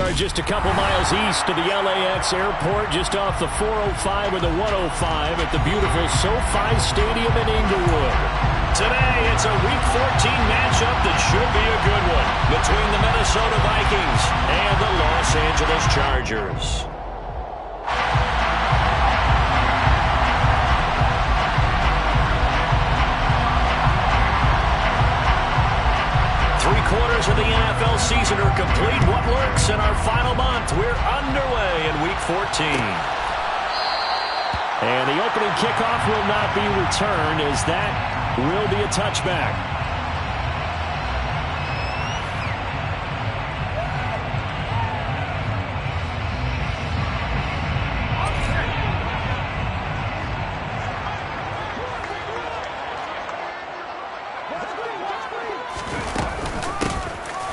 are just a couple miles east of the LAX airport, just off the 405 or the 105 at the beautiful SoFi Stadium in Inglewood. Today, it's a Week 14 matchup that should be a good one between the Minnesota Vikings and the Los Angeles Chargers. Three-quarters of the NFL season are complete. What works in our final month? We're underway in Week 14. And the opening kickoff will not be returned, as that will be a touchback.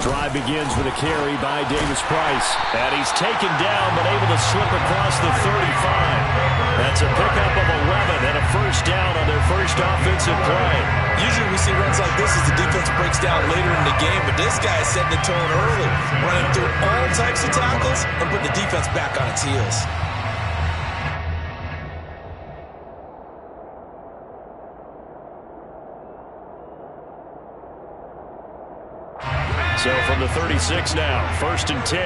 Drive begins with a carry by Davis Price. And he's taken down, but able to slip across the 35. That's a pickup of 11 and a first down on their first offensive play. Usually we see runs like this as the defense breaks down later in the game, but this guy is setting the tone early, running through all types of tackles and putting the defense back on its heels. So from the 36 now, 1st and 10.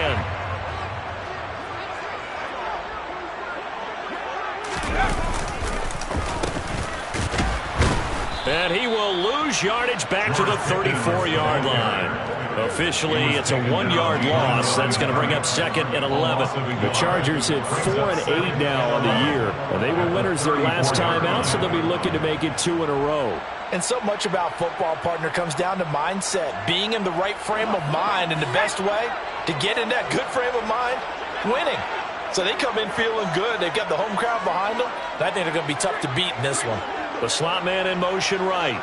And he will lose yardage back to the 34-yard line. Officially, it's a 1-yard loss. That's going to bring up 2nd and 11. The Chargers hit 4 and 8 now on the year. And they were winners their last time out, so they'll be looking to make it 2 in a row. And so much about football, partner, comes down to mindset. Being in the right frame of mind, and the best way to get in that good frame of mind, winning. So they come in feeling good. They've got the home crowd behind them. And I think they're going to be tough to beat in this one. The slot man in motion right.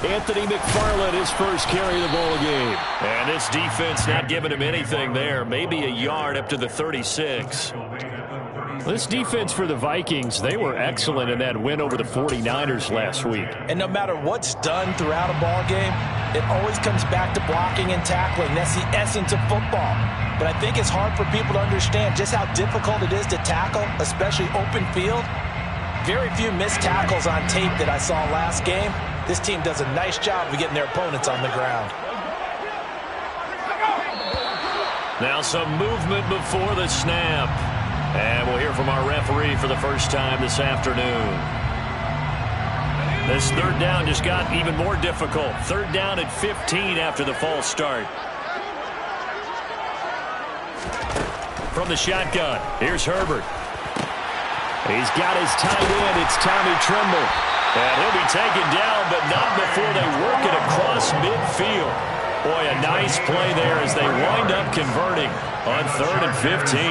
Anthony McFarland, his first carry of the ball game. And this defense not giving him anything there. Maybe a yard up to the 36. This defense for the Vikings, they were excellent in that win over the 49ers last week. And no matter what's done throughout a ball game, it always comes back to blocking and tackling. That's the essence of football. But I think it's hard for people to understand just how difficult it is to tackle, especially open field. Very few missed tackles on tape that I saw last game. This team does a nice job of getting their opponents on the ground. Now some movement before the snap. And we'll hear from our referee for the first time this afternoon. This 3rd down just got even more difficult. 3rd down at 15 after the false start. From the shotgun, here's Herbert. He's got his tight end. It's Tommy Tremble. And he'll be taken down, but not before they work it across midfield. Boy, a nice play there as they wind up converting on 3rd and 15.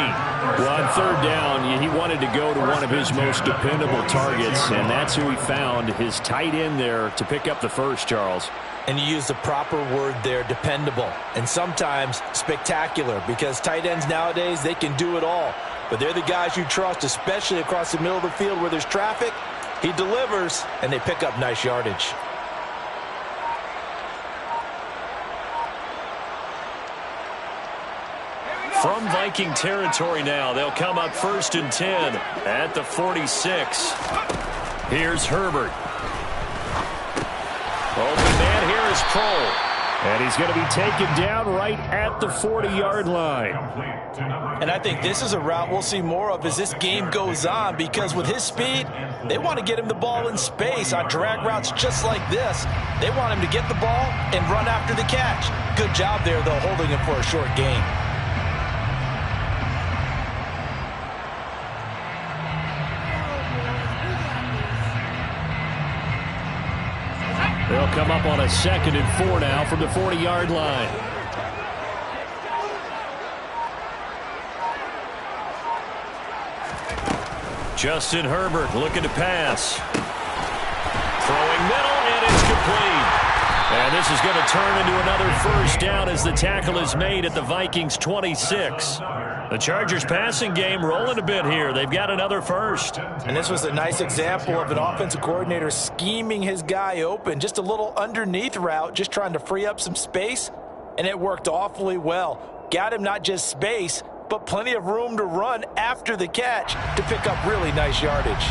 Well, on 3rd down, he wanted to go to one of his most dependable targets, and that's who he found, his tight end there, to pick up the first, Charles. And you use the proper word there, dependable, and sometimes spectacular, because tight ends nowadays, they can do it all. But they're the guys you trust, especially across the middle of the field where there's traffic. He delivers, and they pick up nice yardage. From Viking territory now, they'll come up 1st and 10 at the 46. Here's Herbert. Open man here is Cole. And he's going to be taken down right at the 40-yard line. And I think this is a route we'll see more of as this game goes on, because with his speed, they want to get him the ball in space on drag routes just like this. They want him to get the ball and run after the catch. Good job there, though, holding him for a short gain. They'll come up on a 2nd and 4 now from the 40-yard line. Justin Herbert looking to pass. Throwing middle, and it's complete. And this is going to turn into another first down as the tackle is made at the Vikings 26. The Chargers passing game rolling a bit here. They've got another first. And this was a nice example of an offensive coordinator scheming his guy open. Just a little underneath route, just trying to free up some space, and it worked awfully well. got him not just space, but plenty of room to run after the catch to pick up really nice yardage.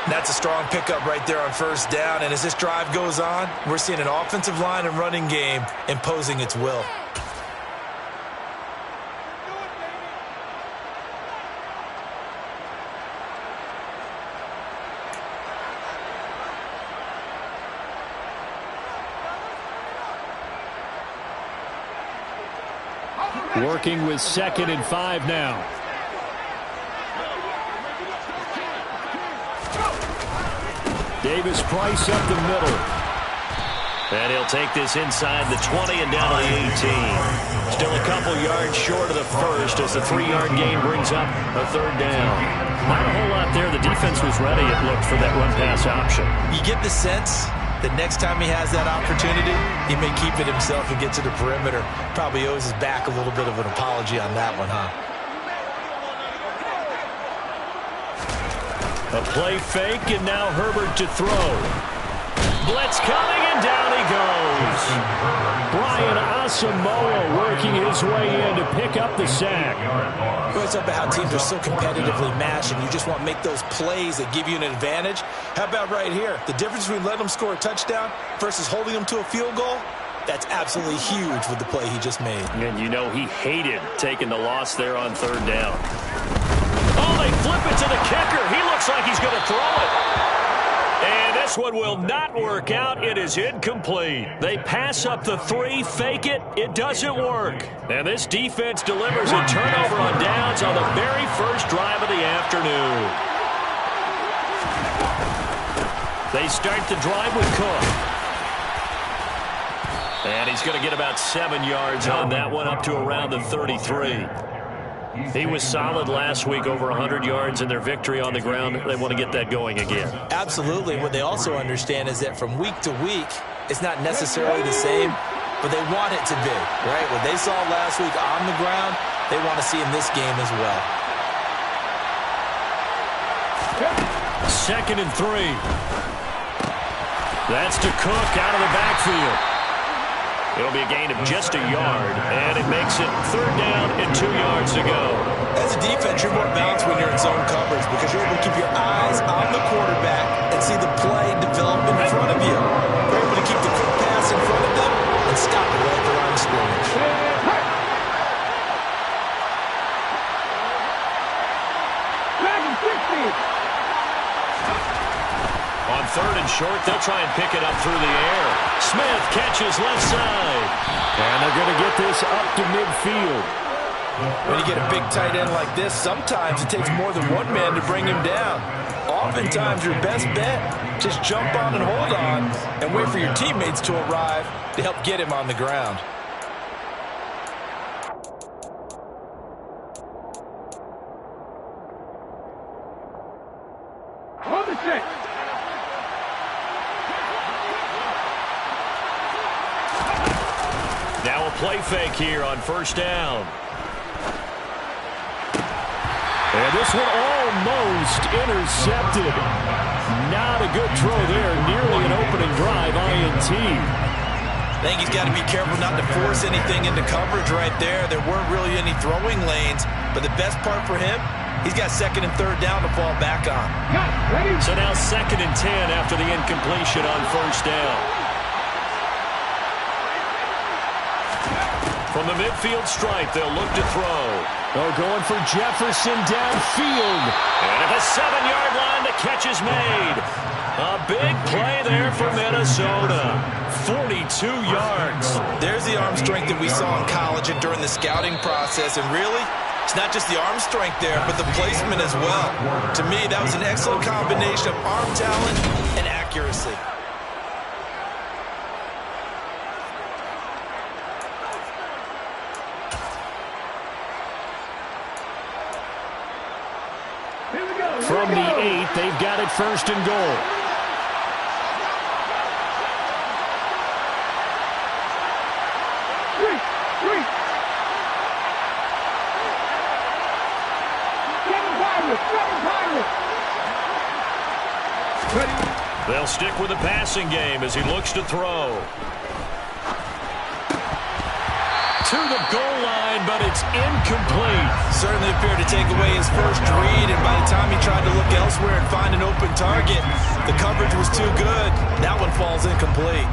That's a strong pickup right there on first down, and as this drive goes on, we're seeing an offensive line and running game imposing its will. Working with 2nd and 5 now. Davis Price up the middle. And he'll take this inside the 20 and down to the 18. Still a couple yards short of the first as the 3-yard gain brings up a 3rd down. Not a whole lot there. The defense was ready, it looked, for that run-pass option. You get the sense that next time he has that opportunity, he may keep it himself and get to the perimeter. Probably owes his back a little bit of an apology on that one, huh? A play fake, and now Herbert to throw. Blitz coming, and down he goes. Brian Asamoah working his way in to pick up the sack. It's up about how teams are so competitively matched, and you just want to make those plays that give you an advantage. How about right here? The difference between letting them score a touchdown versus holding them to a field goal, that's absolutely huge with the play he just made. And you know he hated taking the loss there on 3rd down. Oh, they flip it to the kicker. He looks like he's going to throw it. And this one will not work out. It is incomplete. They pass up the 3, fake it. It doesn't work. And this defense delivers a turnover on downs on the very first drive of the afternoon. They start the drive with Cook. And he's going to get about 7 yards on that one, up to around the 33. He was solid last week, over 100 yards in their victory on the ground. They want to get that going again. Absolutely. What they also understand is that from week to week, it's not necessarily the same, but they want it to be, right? What they saw last week on the ground, they want to see in this game as well. 2nd and 3. That's to Cook out of the backfield. It'll be a gain of just a yard, and it makes it 3rd down and 2 yards to go. As a defense, you're more balanced when you're in zone coverage because you're able to keep your eyes on the quarterback and see the play develop in front of you. You're able to keep the quick pass in front of them and stop it right at the line of scrimmage. On 3rd and short, they'll try and pick it up through the air. Smith catches left side. And they're going to get this up to midfield. When you get a big tight end like this, sometimes it takes more than one man to bring him down. Oftentimes, your best bet, just jump on and hold on and wait for your teammates to arrive to help get him on the ground. Hold the stick. Now a play fake here on 1st down. And this one almost intercepted. Not a good throw there. Nearly an opening drive, INT. I think he's got to be careful not to force anything into coverage right there. There weren't really any throwing lanes. But the best part for him, he's got 2nd and 3rd down to fall back on. So now 2nd and 10 after the incompletion on 1st down. From the midfield stripe, they'll look to throw. Oh, going for Jefferson downfield. And at the 7-yard line, the catch is made. A big play there for Minnesota. 42 yards. There's the arm strength that we saw in college and during the scouting process. And really, it's not just the arm strength there, but the placement as well. To me, that was an excellent combination of arm talent and accuracy. from the 8. They've got it first and goal. They'll stick with the passing game as he looks to throw. To the goal line, but it's incomplete. Certainly appeared to take away his first read, and by the time he tried to look elsewhere and find an open target, the coverage was too good. That one falls incomplete.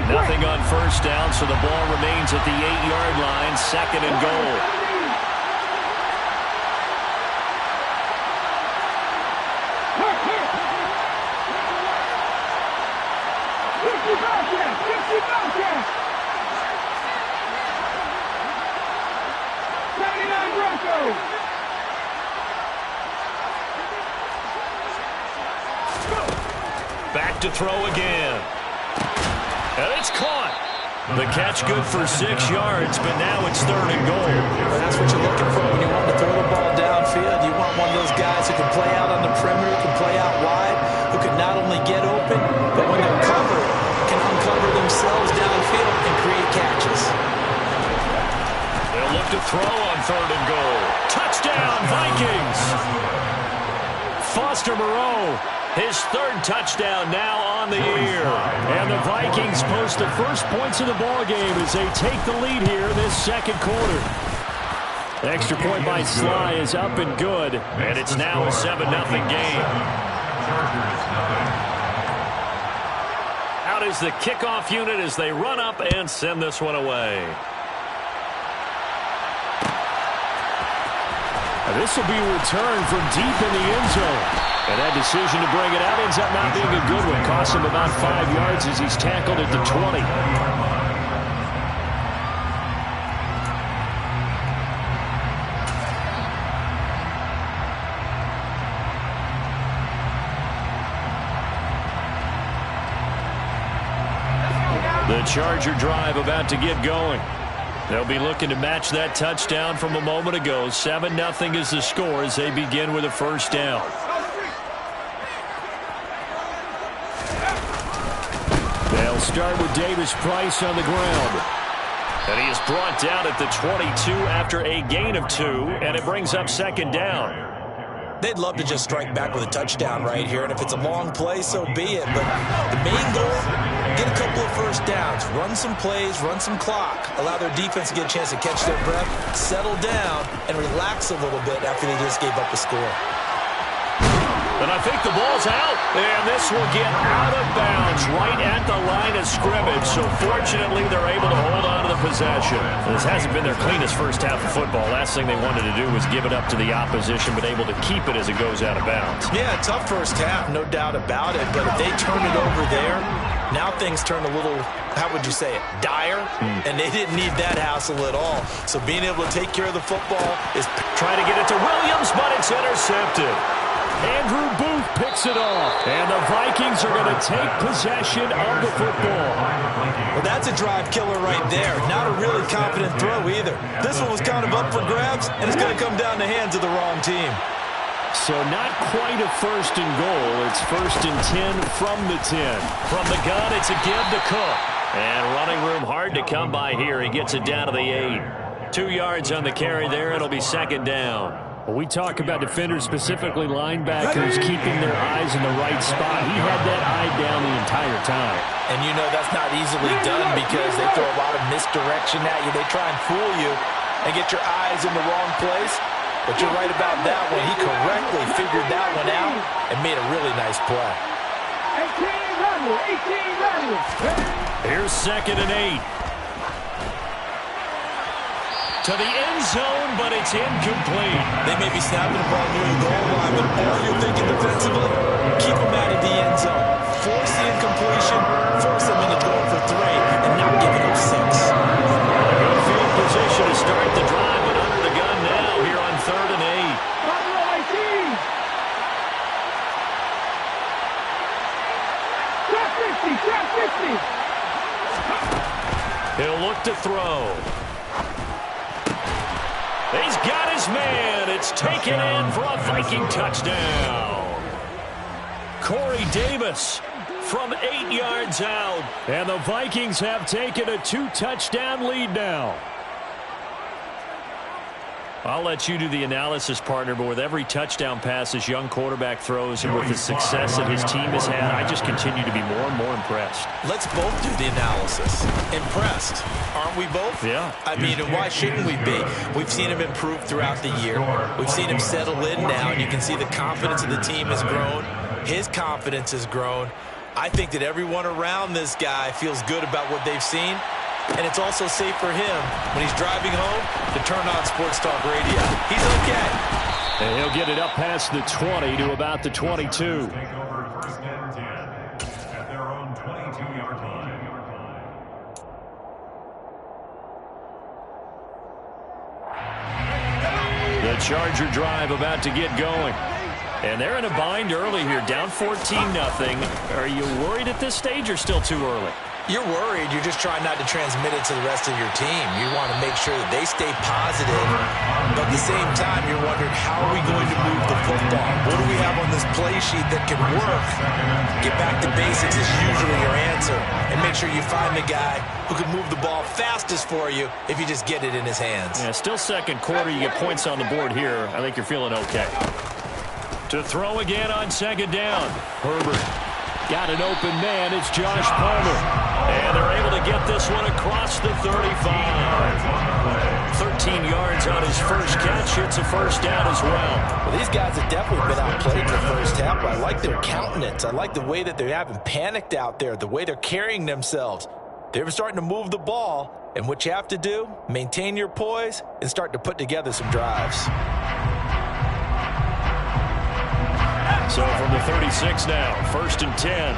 Nothing on first down, so the ball remains at the 8-yard line, second and goal. Back to throw again. And it's caught. The catch good for 6 yards, but now it's third and goal. Well, that's what you're looking for when you want to throw the ball downfield. You want one of those guys who can play out on the perimeter, who can play out wide, who can not only get open, but when they're covered, can uncover themselves downfield and create catches. They'll look to throw on third and goal. Touchdown, Vikings! Foster Moreau, his third touchdown now on the year. And the Vikings post the first points of the ballgame as they take the lead here this second quarter. Extra point by Sly is up and good, and it's now a 7-0 game. Out is the kickoff unit as they run up and send this one away. And this will be a return from deep in the end zone. And that decision to bring it out ends up not being a good one. Costs him about 5 yards as he's tackled at the 20. The Charger drive about to get going. They'll be looking to match that touchdown from a moment ago. 7-0 is the score as they begin with a first down. They'll start with Davis Price on the ground. And he is brought down at the 22 after a gain of 2, and it brings up second down. They'd love to just strike back with a touchdown right here, and if it's a long play, so be it. But the main goal, get a couple of first downs, run some plays, run some clock, allow their defense to get a chance to catch their breath, settle down, and relax a little bit after they just gave up a score. And I think the ball's out, and this will get out of bounds right at the line of scrimmage. So fortunately, they're able to hold on to the possession. This hasn't been their cleanest first half of football. Last thing they wanted to do was give it up to the opposition, but able to keep it as it goes out of bounds. Yeah, tough first half, no doubt about it. But if they turn it over there, now things turn a little, how would you say it, dire? And they didn't need that hassle at all. So being able to take care of the football is trying to get it to Williams, but it's intercepted. Andrew Booth picks it off, and the Vikings are going to take possession of the football. Well, that's a drive killer right there. Not a really confident throw either. This one was kind of up for grabs, and it's going to come down the hands of the wrong team. So not quite a first and goal. It's first and 10 from the 10. From the gun, it's a give to Cook. And running room hard to come by here. He gets it down to the 8. 2 yards on the carry there. It'll be second down. Well, we talk about defenders, specifically linebackers, keeping their eyes in the right spot. He had that eye down the entire time. And you know that's not easily done because they throw a lot of misdirection at you. They try and fool you and get your eyes in the wrong place. But you're right about that one. He correctly figured that one out and made a really nice play. 18 Here's second and 8. To the end zone, but it's incomplete. They may be snapping the ball near the goal line, but all you're thinking defensively, keep them out of the end zone. Force the incompletion, force them into going for 3, and not giving up 6. Good field position to start the drive, but under the gun now here on third and 8. He'll look to throw. He's got his man. It's taken in for a Viking touchdown. Corey Davis from 8 yards out. And the Vikings have taken a 2-touchdown lead now. I'll let you do the analysis, partner, but with every touchdown pass this young quarterback throws and with the success that his team has had, I just continue to be more and more impressed. Let's both do the analysis. Impressed, aren't we both? Yeah. I mean, and why shouldn't we be? We've seen him improve throughout the year. We've seen him settle in now, and you can see the confidence of the team has grown. His confidence has grown. I think that everyone around this guy feels good about what they've seen. And it's also safe for him when he's driving home to turn on Sports Talk Radio. He's okay. And he'll get it up past the 20 to about the 22. The Charger drive about to get going. And they're in a bind early here, down 14-0. Are you worried at this stage or still too early? You're worried. You're just trying not to transmit it to the rest of your team. You want to make sure that they stay positive. But at the same time, you're wondering, how are we going to move the football? What do we have on this play sheet that can work? Get back to basics is usually your answer. And make sure you find the guy who can move the ball fastest for you if you just get it in his hands. Yeah, still second quarter. You get points on the board here. I think you're feeling okay. To throw again on second down. Herbert got an open man. It's Josh Palmer. And they're able to get this one across the 35. 13 yards on his first catch. It's a first down as well. Well, these guys have definitely been outplayed in the first half. I like their countenance. I like the way that they haven't panicked out there, the way they're carrying themselves. They're starting to move the ball. And what you have to do, maintain your poise and start to put together some drives. So from the 36 now, 1st and 10.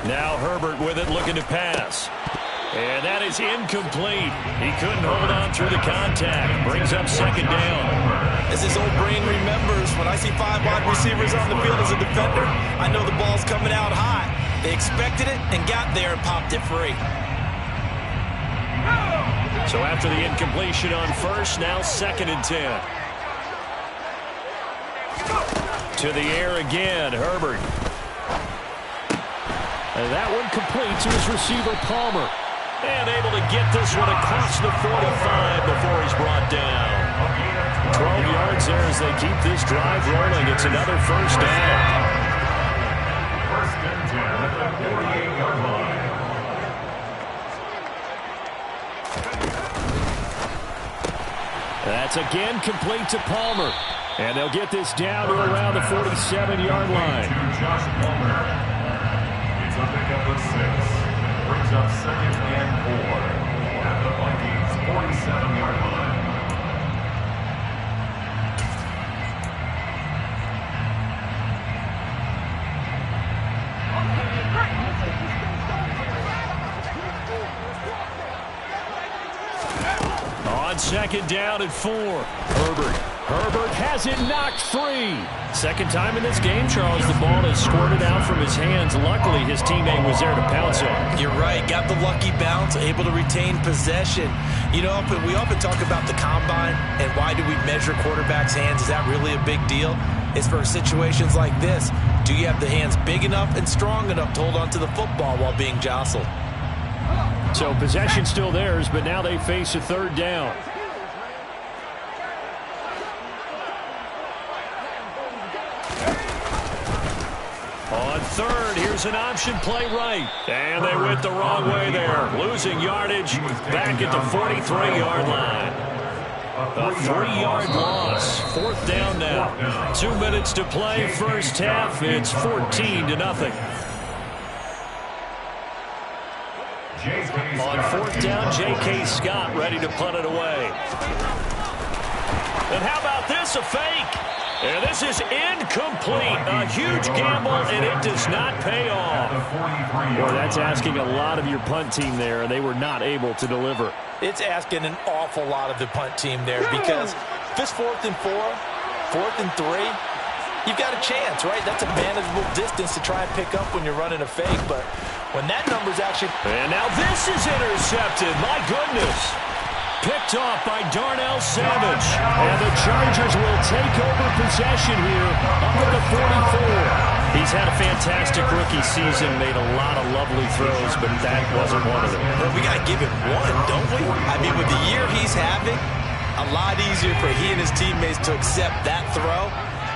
Now Herbert with it, looking to pass. And that is incomplete. He couldn't hold on through the contact. Brings up second down. As his old brain remembers, when I see 5 wide receivers on the field as a defender, I know the ball's coming out high. They expected it and got there and popped it free. So after the incompletion on first, now 2nd and 10. To the air again, Herbert. And that one complete to his receiver, Palmer. And able to get this one across the 45 before he's brought down. 12 yards there as they keep this drive rolling. It's another first down. First and 10 at the 48-yard line. That's again complete to Palmer. And they'll get this down to around the 47-yard line. Josh Palmer. It's a pickup of 6. Brings up 2nd and 4 at the Vikings' 47-yard line. On 2nd down and 4. Herbert has it knocked free. Second time in this game, Charles, the ball has squirted out from his hands. Luckily, his teammate was there to pounce on. You're right. Got the lucky bounce, able to retain possession. You know, we often talk about the combine and why do we measure quarterbacks' hands. Is that really a big deal? It's for situations like this. Do you have the hands big enough and strong enough to hold on to the football while being jostled? So possession still theirs, but now they face a 3rd down. On 3rd, here's an option play right. And they went the wrong way there. Losing yardage back at the 43-yard line. A 3-yard loss. 4th down now. 2 minutes to play. First half, it's 14-0. On 4th down, J.K. Scott ready to punt it away. And how about this, a fake? And this is incomplete. A huge gamble, and it does not pay off. Boy, that's asking a lot of your punt team there, and they were not able to deliver. It's asking an awful lot of the punt team there because if it's 4th and 4, 4th and 3, you've got a chance, right? That's a manageable distance to try and pick up when you're running a fake, but when that number's actually... And now this is intercepted. My goodness. Picked off by Darnell Savage. And the Chargers will take over possession here up at the 44. He's had a fantastic rookie season, made a lot of lovely throws, but that wasn't one of them. Well, we got to give him one, don't we? I mean, with the year he's having, a lot easier for he and his teammates to accept that throw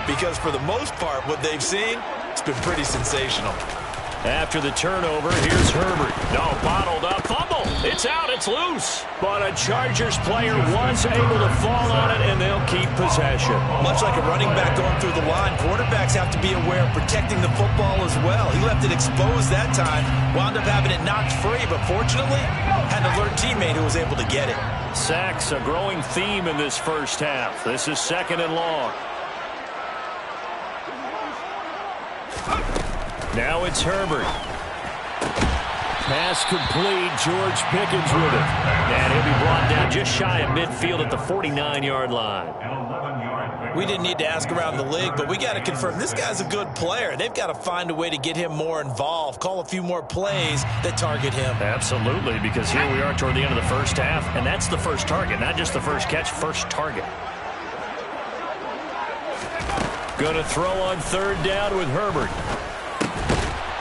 because for the most part, what they've seen, it's been pretty sensational. After the turnover, here's Herbert. No, bottled up. Fumble. It's out. It's loose. But a Chargers player was able to fall on it, and they'll keep possession. Much like a running back going through the line, quarterbacks have to be aware of protecting the football as well. He left it exposed that time, wound up having it knocked free, but fortunately, had an alert teammate who was able to get it. Sacks, a growing theme in this first half. This is 2nd and long. Now it's Herbert. Pass complete. George Pickens with it. And he'll be brought down just shy of midfield at the 49-yard line. We didn't need to ask around the league, but we got to confirm this guy's a good player. They've got to find a way to get him more involved, call a few more plays that target him. Absolutely, because here we are toward the end of the first half, and that's the first target, not just the first catch, first target. Going to throw on 3rd down with Herbert.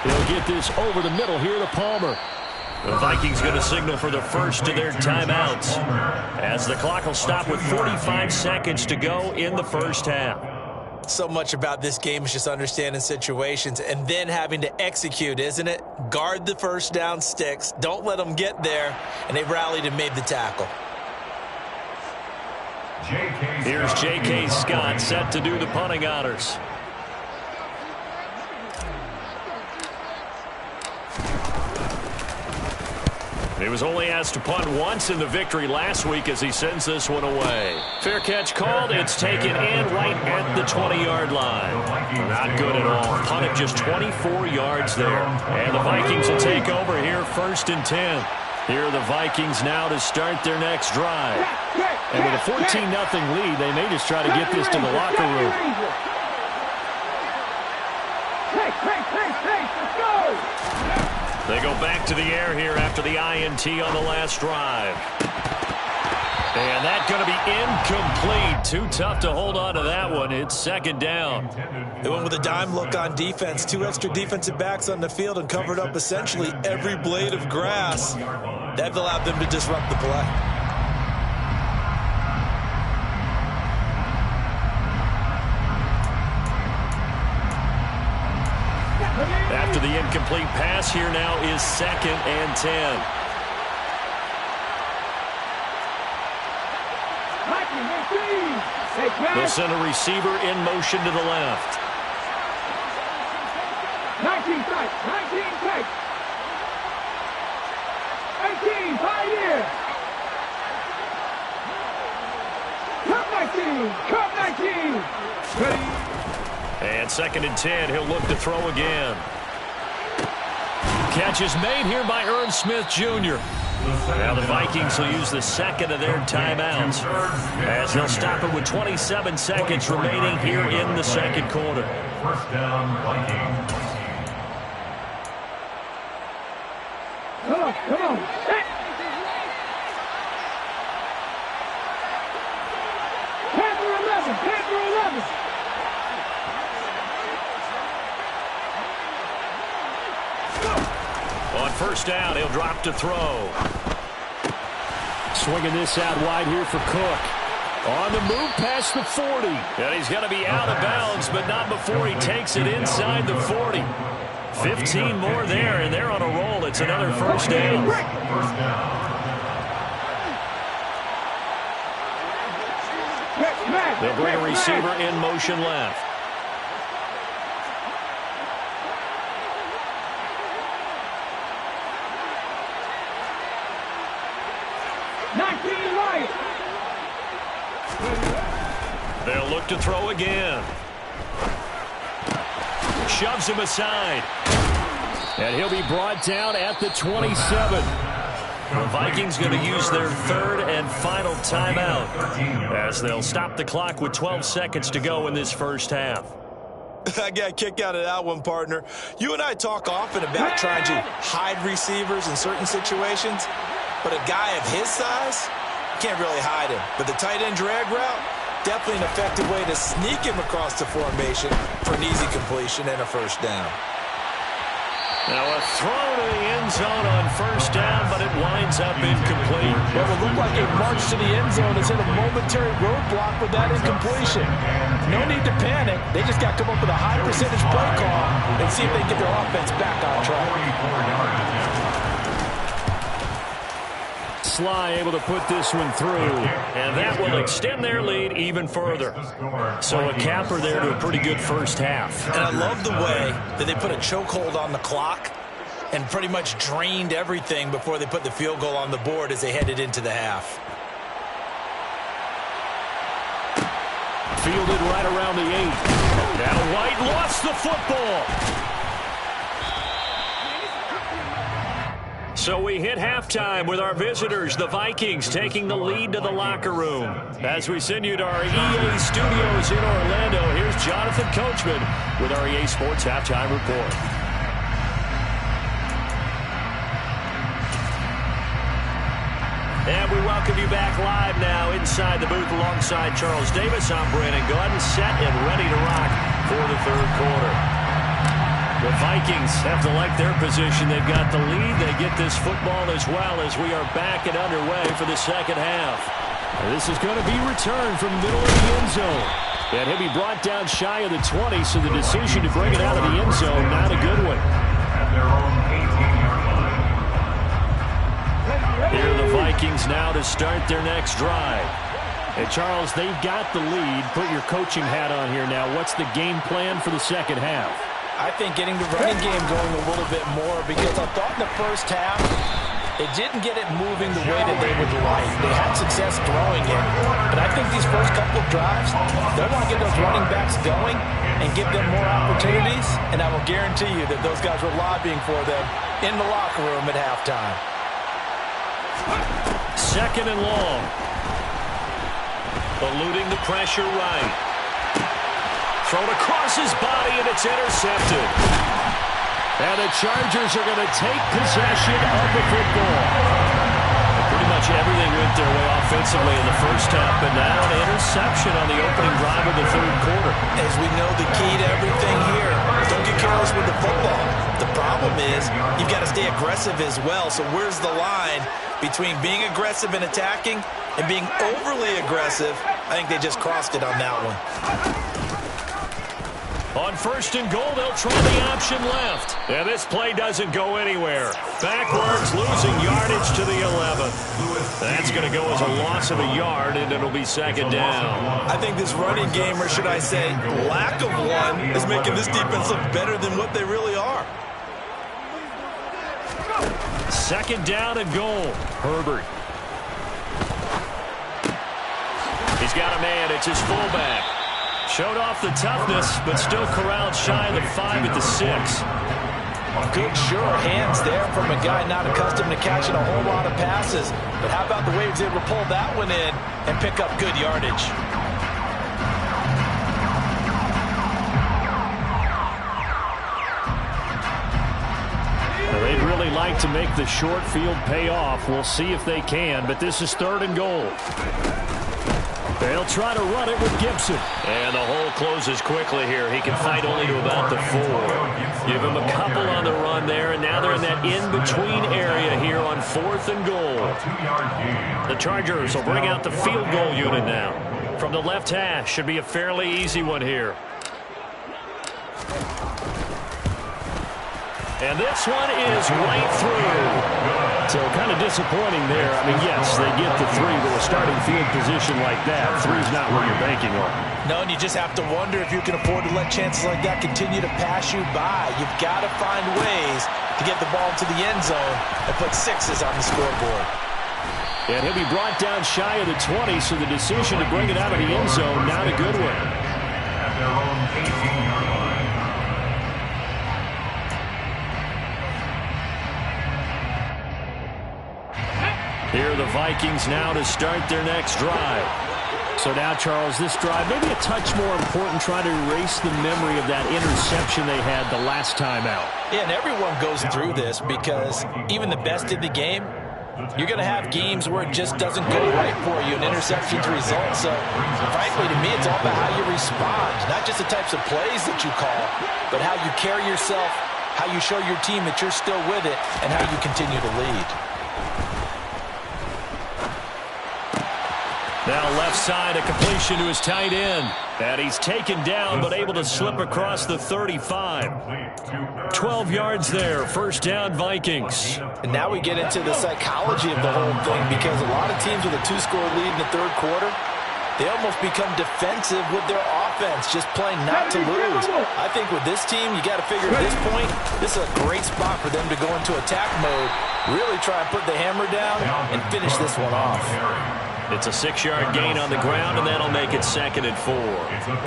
They'll get this over the middle here to Palmer. The Vikings going to signal for the first of their timeouts as the clock will stop with 45 seconds to go in the first half. So much about this game is just understanding situations and then having to execute, isn't it? Guard the first down sticks. Don't let them get there. And they rallied and made the tackle. Here's J.K. Scott set to do the punting honors. He was only asked to punt once in the victory last week as he sends this one away. Fair catch called. It's taken in right at the 20-yard line. Not good at all. Punted just 24 yards there. And the Vikings will take over here 1st and 10. Here are the Vikings now to start their next drive. And with a 14-0 lead, they may just try to get this to the locker room. Let's go! They go back to the air here after the INT on the last drive. And that's going to be incomplete. Too tough to hold on to that one. It's 2nd down. They went with a dime look on defense. 2 extra defensive backs on the field and covered up essentially every blade of grass. That allowed them to disrupt the play. After the incomplete pass, here now is 2nd and 10. They'll send a receiver in motion to the left. 19 tight, 19 tight. 18, 5 here. Cup 19. Ready. And 2nd and 10, he'll look to throw again. Catch is made here by Irv Smith Jr. Now the Vikings will use the 2nd of their timeouts as they'll stop it with 27 seconds remaining here in the 2nd quarter. First down, Vikings. Come on. Panther 11. On 1st down, he'll drop to throw. Swinging this out wide here for Cook. On the move past the 40. And he's going to be out of bounds, but not before he takes it inside the 40. 15 more there, and they're on a roll. It's another 1st down. They'll bring a receiver in motion left. They'll look to throw again. Shoves him aside. And he'll be brought down at the 27. The Vikings going to use their 3rd and final timeout as they'll stop the clock with 12 seconds to go in this first half. I got a kick out of that one, partner. You and I talk often about trying to hide receivers in certain situations, but a guy of his size, you can't really hide him. But the tight end drag route, definitely an effective way to sneak him across the formation for an easy completion and a first down. Now a throw to the end zone on first down, but it winds up incomplete. Well, it looked like a march to the end zone has hit a momentary roadblock with that incompletion. No need to panic. They just got to come up with a high percentage play call and see if they can get their offense back on track. Sly able to put this one through, and that will extend their lead even further. So a capper there to a pretty good first half. And I love the way that they put a chokehold on the clock and pretty much drained everything before they put the field goal on the board as they headed into the half. Fielded right around the 8. Now White lost the football. So we hit halftime with our visitors, the Vikings, taking the lead to the locker room. As we send you to our EA studios in Orlando, here's Jonathan Coachman with our EA Sports Halftime Report. And we welcome you back live now inside the booth alongside Charles Davis. I'm Brandon Gordon, set and ready to rock for the third quarter. The Vikings have to like their position. They've got the lead. They get this football as well as we are back and underway for the second half. This is going to be returned from the middle of the end zone. And he'll be brought down shy of the 20, so the decision to bring it out of the end zone, not a good one. Here are the Vikings now to start their next drive. And Charles, they've got the lead. Put your coaching hat on here now. What's the game plan for the second half? I think getting the running game going a little bit more, because I thought in the first half it didn't get it moving the way that they would like. They had success throwing it, but I think these first couple of drives, they'll want to get those running backs going and give them more opportunities, and I will guarantee you that those guys were lobbying for them in the locker room at halftime. Second and long. Eluding the pressure right. Thrown across his body, and it's intercepted. And the Chargers are going to take possession of the football. Pretty much everything went their way offensively in the first half, but now an interception on the opening drive of the third quarter. As we know, the key to everything here, don't get careless with the football. The problem is you've got to stay aggressive as well. So where's the line between being aggressive and attacking and being overly aggressive? I think they just crossed it on that one. On first and goal, they'll try the option left. And this play doesn't go anywhere. Backwards, losing yardage to the 11. That's going to go as a loss of a yard, and it'll be second down. I think this running game, or should I say lack of one, is making this defense look better than what they really are. Second down and goal. Herbert. He's got a man. It's his fullback. Showed off the toughness, but still corralled shy of the 5 at the 6. Good, sure hands there from a guy not accustomed to catching a whole lot of passes. But how about the way he was able to pull that one in and pick up good yardage? Well, they'd really like to make the short field pay off. We'll see if they can, but this is third and goal. They'll try to run it with Gibson. And the hole closes quickly here. He can fight only to about the 4. Give him a couple on the run there, and now they're in that in-between area here on fourth and goal. The Chargers will bring out the field goal unit now. From the left hash, should be a fairly easy one here. And this one is right through. So kind of disappointing there. I mean, yes, they get the 3, but a starting field position like that, 3's not what you're banking on. No, and you just have to wonder if you can afford to let chances like that continue to pass you by. You've got to find ways to get the ball to the end zone and put 6s on the scoreboard. And he'll be brought down shy of the 20, so the decision to bring it out of the end zone, not a good one. At their own 18-yard line. Here are the Vikings now to start their next drive. So now, Charles, this drive, maybe a touch more important, trying to erase the memory of that interception they had the last time out. Yeah, and everyone goes through this because even the best in the game, you're going to have games where it just doesn't go right for you, and interceptions result. So, frankly, to me, it's all about how you respond, not just the types of plays that you call, but how you carry yourself, how you show your team that you're still with it, and how you continue to lead. Now left side, a completion to his tight end. And he's taken down, but able to slip across the 35. 12 yards there. First down, Vikings. And now we get into the psychology of the whole thing, because a lot of teams with a 2-score lead in the third quarter, they almost become defensive with their offense, just playing not to lose. I think with this team, you got to figure at this point, this is a great spot for them to go into attack mode, really try and put the hammer down and finish this one off. It's a 6-yard gain on the ground, and that'll make it 2nd and 4.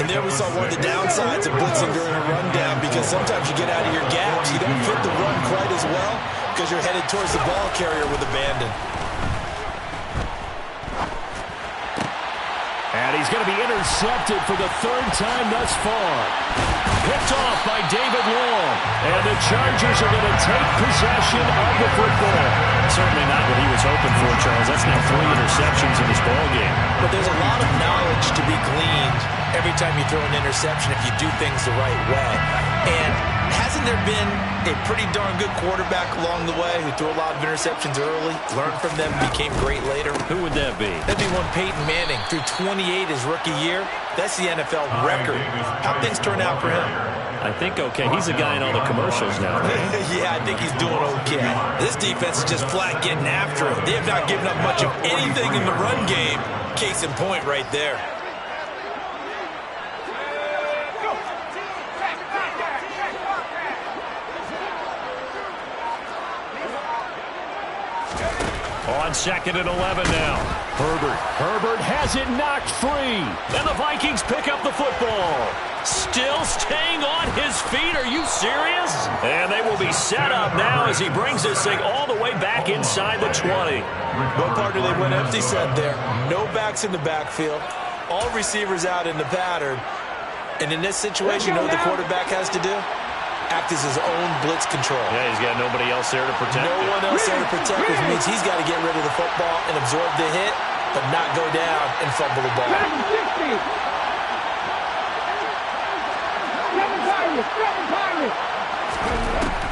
And there we saw one of the downsides of blitzing during a rundown, because sometimes you get out of your gaps. You don't fit the run quite as well because you're headed towards the ball carrier with abandon. And he's going to be intercepted for the 3rd time thus far. Picked off by David Long. And the Chargers are going to take possession of the football. Certainly not what he was hoping for, Charles. That's now 3 interceptions in this ballgame. But there's a lot of knowledge to be gleaned every time you throw an interception if you do things the right way. And hasn't there been a pretty darn good quarterback along the way who threw a lot of interceptions early, learned from them, became great later? Who would that be? That'd be one Peyton Manning. Threw 28 his rookie year. That's the NFL record. How'd things turn out for him? I think okay. He's a guy in all the commercials now, right? Yeah, I think he's doing okay. This defense is just flat getting after it. They have not given up much of anything in the run game. Case in point right there. On 2nd and 11 now. Herbert has it knocked free. And the Vikings pick up the football. Still staying on his feet. Are you serious? And they will be set up now as he brings this thing all the way back inside the 20. What part do they went empty set there? No backs in the backfield. All receivers out in the pattern. And in this situation, you know what the quarterback has to do? Act as his own blitz control. Yeah, he's got nobody else there to protect No one else there to protect, which means he's got to get rid of the football and absorb the hit, but not go down and fumble the ball.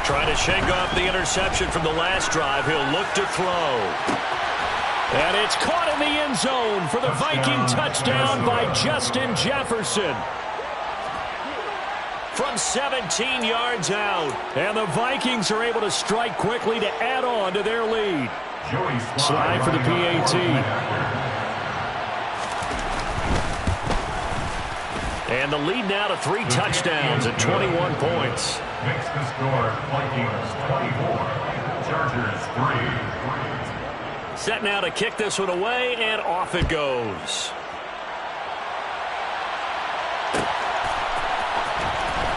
Trying to shake off the interception from the last drive. He'll look to throw. And it's caught in the end zone for the Viking touchdown by Justin Jefferson. From 17 yards out. And the Vikings are able to strike quickly to add on to their lead. Slide for the PAT. And the lead now to 3 touchdowns and 21 points. Makes the score Vikings 24, Chargers 3. Set now to kick this one away, and off it goes.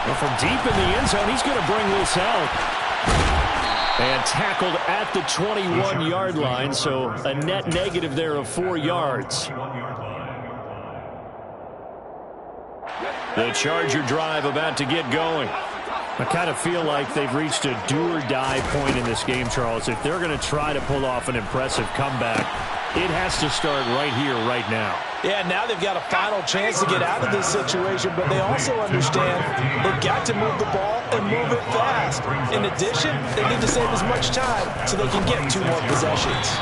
Well, from deep in the end zone, he's going to bring this out. And tackled at the 21-yard line, so a net negative there of 4 yards. The Charger drive about to get going. I kind of feel like they've reached a do-or-die point in this game, Charles. If they're going to try to pull off an impressive comeback, it has to start right here, right now. Yeah, now they've got a final chance to get out of this situation, but they also understand they've got to move the ball and move it fast. In addition, they need to save as much time so they can get 2 more possessions.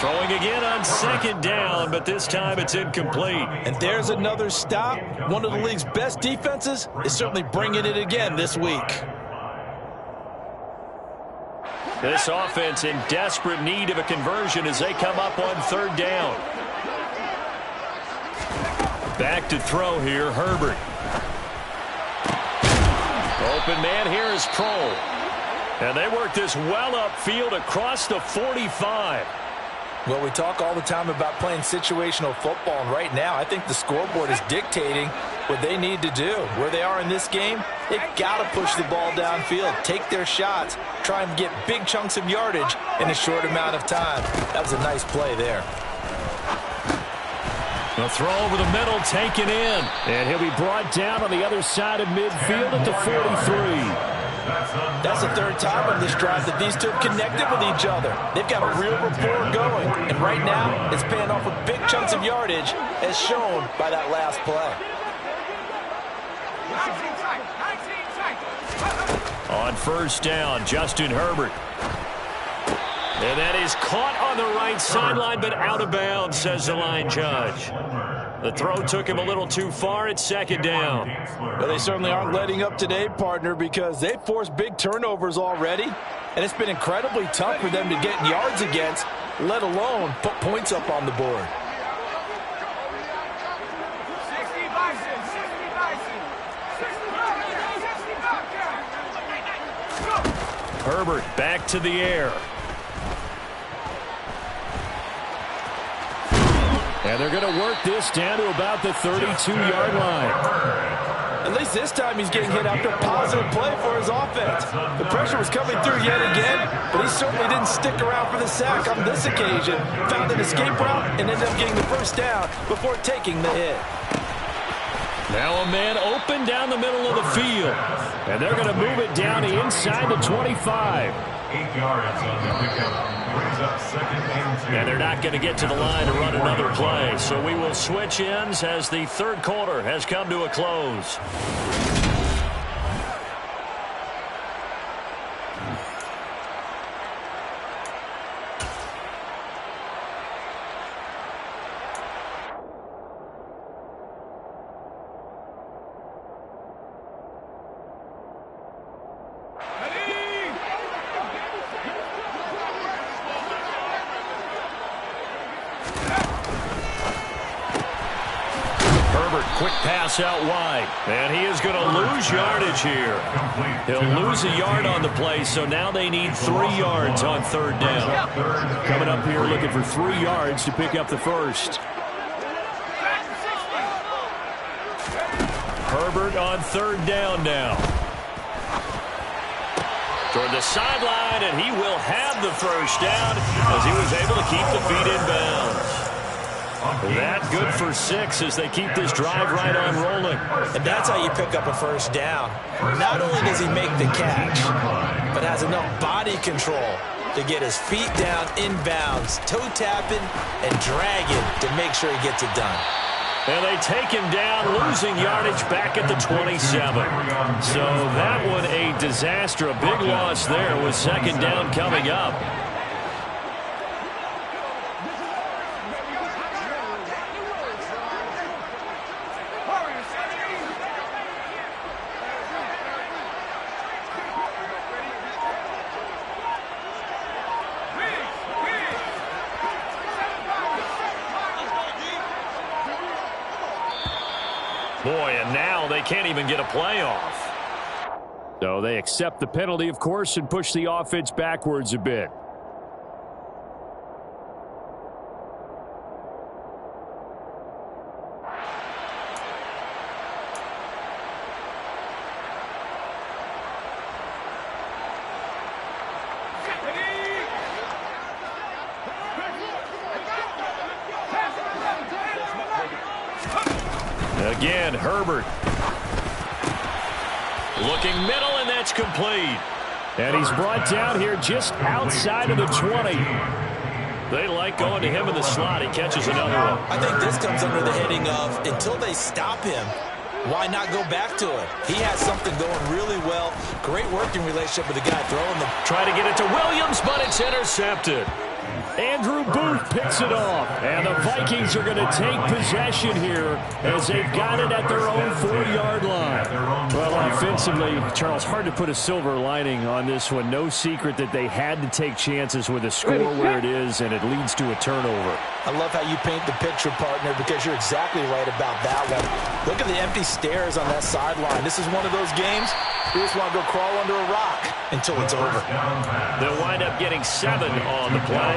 Throwing again on 2nd down, but this time it's incomplete. And there's another stop. One of the league's best defenses is certainly bringing it again this week. This offense in desperate need of a conversion as they come up on 3rd down. Back to throw here, Herbert. Open man here is Kroll. And they work this well upfield across the 45. Well, we talk all the time about playing situational football, and right now I think the scoreboard is dictating what they need to do. Where they are in this game, they've got to push the ball downfield, take their shots, try and get big chunks of yardage in a short amount of time. That was a nice play there. A throw over the middle, taken in. And he'll be brought down on the other side of midfield at the 43. That's the third time in this drive that these two have connected with each other. They've got a real rapport going. And right now, it's paying off with big chunks of yardage, as shown by that last play. On first down, Justin Herbert. And that is caught on the right sideline, but out of bounds, says the line judge. The throw took him a little too far. It's second down. Well, they certainly aren't letting up today, partner, because they've forced big turnovers already. And it's been incredibly tough for them to get yards against, let alone put points up on the board. Herbert back to the air. And they're going to work this down to about the 32-yard line. At least this time he's getting hit after a positive play for his offense. The pressure was coming through yet again, but he certainly didn't stick around for the sack on this occasion. Found an escape route and ended up getting the first down before taking the hit. Now a man open down the middle of the field. And they're going to move it down inside the 25. 8 yards on the pickup. Brings up second and 2. And they're not going to get to the line to run another play. So we will switch ends as the third quarter has come to a close. Quick pass out wide. And he is going to lose yardage here. He'll lose a yard on the play, so now they need 3 yards on third down. Coming up here looking for 3 yards to pick up the first. Herbert on third down now. Toward the sideline, and he will have the first down as he was able to keep the feet in bounds. That good for 6 as they keep this drive right on rolling. And that's how you pick up a first down. Not only does he make the catch, but has enough body control to get his feet down in bounds, toe tapping and dragging to make sure he gets it done. And they take him down, losing yardage back at the 27. So that one a disaster, a big loss there with second down coming up. Boy, and now they can't even get a playoff. So they accept the penalty, of course, and push the offense backwards a bit. Again, Herbert. Looking middle, and that's complete. And he's brought down here just outside of the 20. They like going to him in the slot. He catches another one. I think this comes under the heading of, until they stop him, why not go back to it? He has something going really well. Great working relationship with the guy throwing them. Try to get it to Williams, but it's intercepted. Andrew Booth picks it off. And the Vikings are going to take possession here as they've got it at their own 4-yard line. Well, offensively, Charles, hard to put a silver lining on this one. No secret that they had to take chances with a score where it is, and it leads to a turnover. I love how you paint the picture, partner, because you're exactly right about that one. Look at the empty stairs on that sideline. This is one of those games you just want to go crawl under a rock until it's over. They'll wind up getting 7 on the play,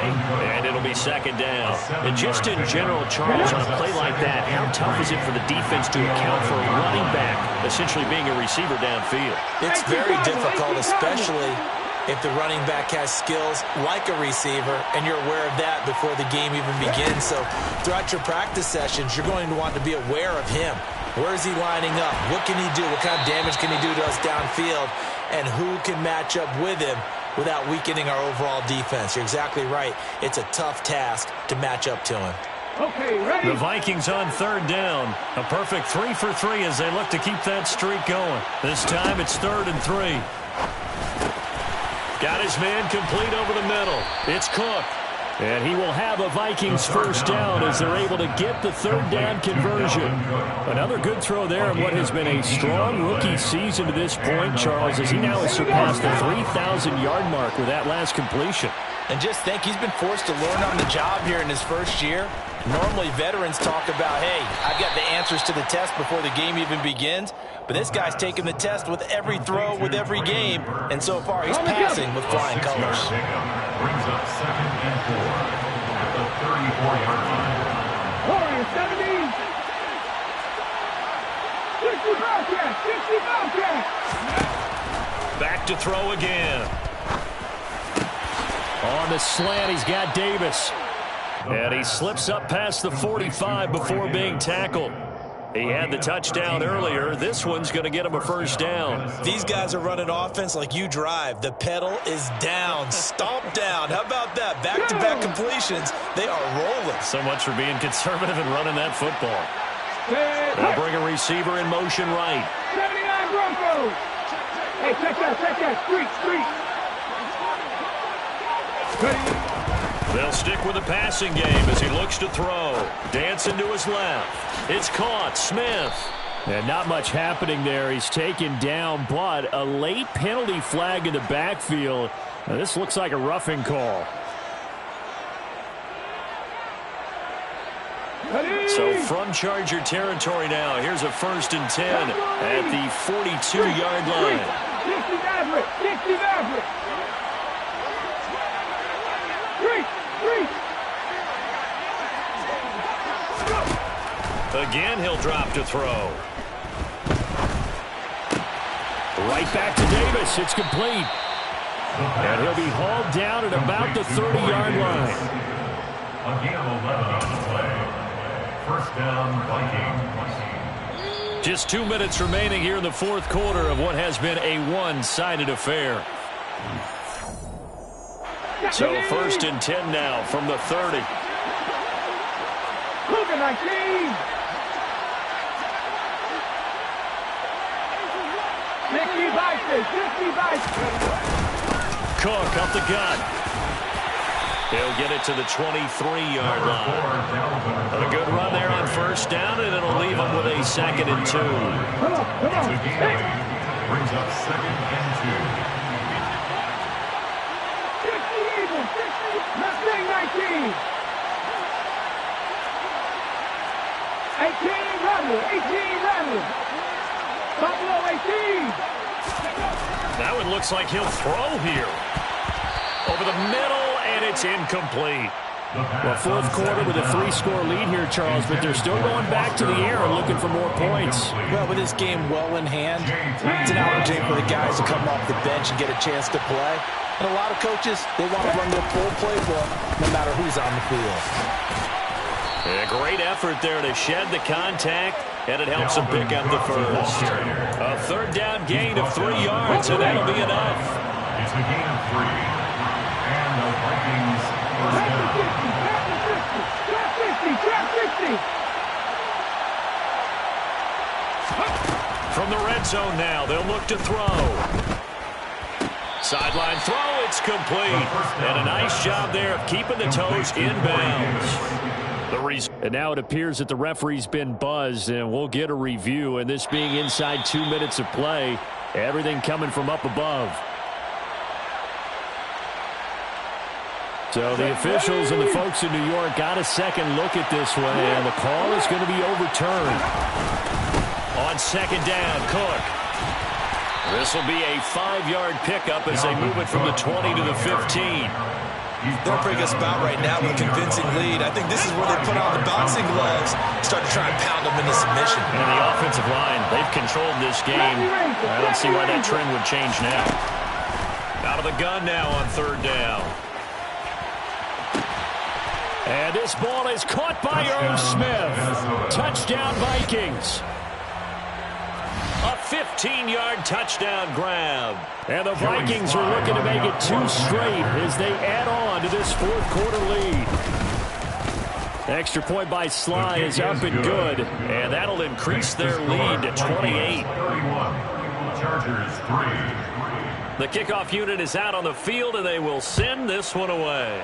and it'll be second down. And just in general, Charles, on a play like that, how tough is it for the defense to account for a running back essentially being a receiver downfield? It's very difficult, especially if the running back has skills like a receiver, and you're aware of that before the game even begins. So throughout your practice sessions, you're going to want to be aware of him. Where is he lining up? What can he do? What kind of damage can he do to us downfield? And who can match up with him without weakening our overall defense? You're exactly right. It's a tough task to match up to him. Okay, ready? The Vikings on third down. A perfect 3 for 3 as they look to keep that streak going. This time it's 3rd and 3. Got his man complete over the middle. It's Cook. And he will have a Vikings first down as they're able to get the 3rd down conversion. Another good throw there in what has been a strong rookie season to this point, Charles, as he now has surpassed the 3,000-yard mark with that last completion. And just think, he's been forced to learn on the job here in his first year. Normally, veterans talk about, hey, I've got the answers to the test before the game even begins. But this guy's taking the test with every throw, with every game. And so far, he's passing with flying colors. Brings up 2nd and 4 at the 34-yard line. Warriors 70. 60 Bobcats, 60 Bobcats. Back to throw again. On the slant, he's got Davis. And he slips up past the 45 before being tackled. He had the touchdown earlier. This one's going to get him a first down. These guys are running offense like you drive. The pedal is down, stomp down. How about that? Back-to-back completions. They are rolling. So much for being conservative and running that football. They'll bring a receiver in motion right. 79 Broncos. Hey, check that. Street. Ready? They'll stick with the passing game as he looks to throw. Dancing to his left. It's caught. Smith. And not much happening there. He's taken down, but a late penalty flag in the backfield. Now, this looks like a roughing call. Ready? So from Charger territory now, here's a 1st and 10 at the 42-yard line. 60 Maverick. 60 Maverick. Again, he'll drop to throw. Right back to Davis. It's complete. And he'll be hauled down at about the 30-yard line. Again, 11 on the play. First down, Vikings. Just 2 minutes remaining here in the 4th quarter of what has been a one-sided affair. So 1st and 10 now from the 30. Cougar 19. 60 Vikings. Cook up the gut. He'll get it to the 23-yard line. A good run there on first down, and it'll leave him with a 2nd and 2. Come on. Hey. Brings up 2nd and 2. 60 Eagles. 60. Mustang 19. 18 Rebel. Buffalo 18. That one looks like he'll throw here. Over the middle, and it's incomplete. Well, 4th quarter with a 3-score lead here, Charles, but they're still going back to the air and looking for more points. Well, with this game well in hand, it's an opportunity for the guys to come off the bench and get a chance to play. And a lot of coaches, they want to run their full playbook no matter who's on the field. A great effort there to shed the contact, and it helps him pick up the first. A 3rd down gain of 3 yards, and that'll be enough. It's a gain of 3. And the Vikings first down. 50. From the red zone now, they'll look to throw. Sideline throw, it's complete. And a nice job there of keeping the toes inbounds. And now it appears that the referee's been buzzed, and we'll get a review. And this being inside 2 minutes of play, everything coming from up above. So the officials and the folks in New York got a second look at this one, and the call is going to be overturned. On 2nd down, Cook. This will be a 5-yard pickup as they move it from the 20 to the 15. They're a pretty good spot right now with a convincing lead. I think this is where they put on the boxing gloves, start to try and pound them into submission. And the offensive line, they've controlled this game. I don't see why that trend would change now. Out of the gun now on third down. And this ball is caught by Irv Smith. Touchdown, Vikings. A 15-yard touchdown grab. And the Vikings are looking to make it 2 straight as they add on to this fourth-quarter lead. Extra point by Sly is up and good, and that'll increase their lead to 28. Chargers 3. The kickoff unit is out on the field, and they will send this one away.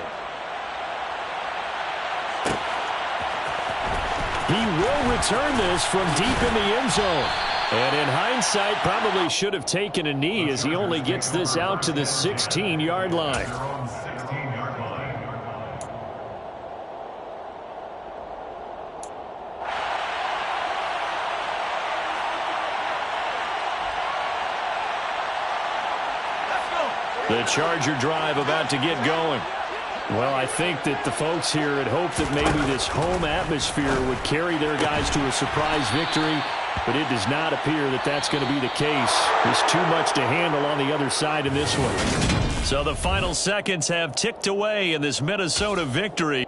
He will return this from deep in the end zone. And in hindsight, probably should have taken a knee as he only gets this out to the 16-yard line. The Charger drive about to get going. Well, I think that the folks here had hoped that maybe this home atmosphere would carry their guys to a surprise victory, but it does not appear that that's going to be the case. There's too much to handle on the other side in this one. So the final seconds have ticked away in this Minnesota victory.